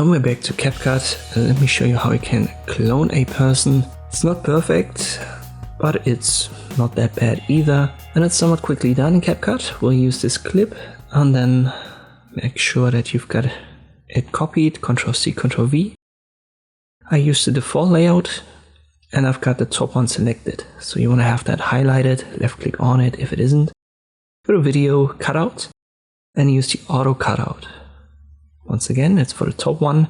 And we're back to CapCut. Let me show you how you can clone a person. It's not perfect, but it's not that bad either. And it's somewhat quickly done in CapCut. We'll use this clip and then make sure that you've got it copied, Ctrl+C, Ctrl+V. I used the default layout and I've got the top one selected. So you want to have that highlighted, left click on it if it isn't. Go to video cutout and use the auto cutout. Once again, it's for the top one.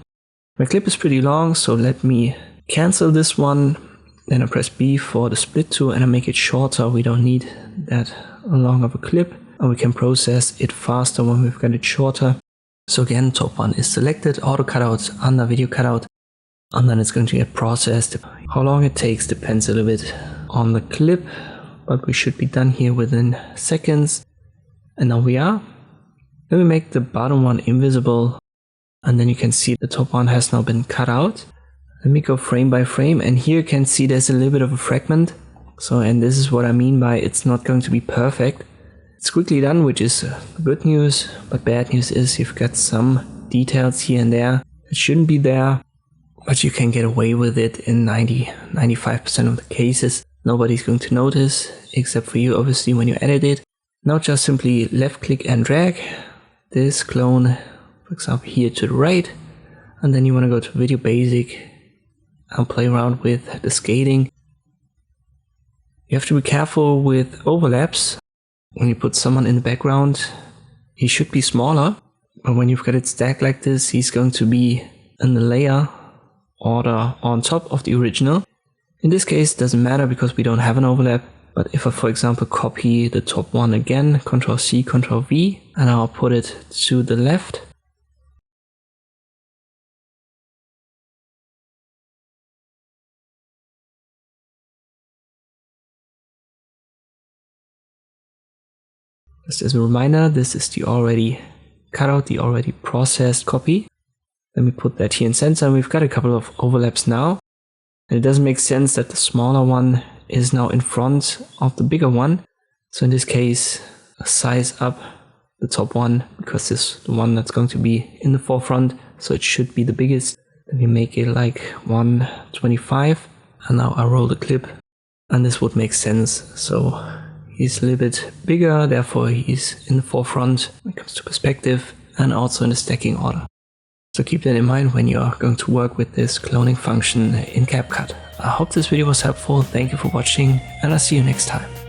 My clip is pretty long, so let me cancel this one. Then I press B for the split tool and I make it shorter. We don't need that long of a clip and we can process it faster when we've got it shorter. So again, top one is selected, auto cutout under video cutout, and then it's going to get processed. How long it takes depends a little bit on the clip, but we should be done here within seconds. And now we are. Then we make the bottom one invisible. And then you can see the top one has now been cut out. Let me go frame by frame, and here you can see there's a little bit of a fragment. And this is what I mean by it's not going to be perfect. It's quickly done, which is good news, but bad news is you've got some details here and there that shouldn't be there, but you can get away with it in 95% of the cases. Nobody's going to notice, except for you obviously when you edit it. Now just simply left click and drag this clone, for example, here to the right, and then you want to go to Video Basic and play around with the scaling. You have to be careful with overlaps. When you put someone in the background, he should be smaller, but when you've got it stacked like this, he's going to be in the layer order on top of the original. In this case, it doesn't matter because we don't have an overlap. But if I, for example, copy the top one again, Ctrl+C, Ctrl+V, and I'll put it to the left, just as a reminder, this is the already cut out, the already processed copy. Let me put that here in center, and we've got a couple of overlaps now. And it doesn't make sense that the smaller one is now in front of the bigger one. So in this case, size up the top one because this is the one that's going to be in the forefront. So it should be the biggest. Let me make it like 125. And now I roll the clip and this would make sense. So he's a little bit bigger, therefore he's in the forefront when it comes to perspective and also in the stacking order. So keep that in mind when you're going to work with this cloning function in CapCut. I hope this video was helpful, thank you for watching, and I'll see you next time.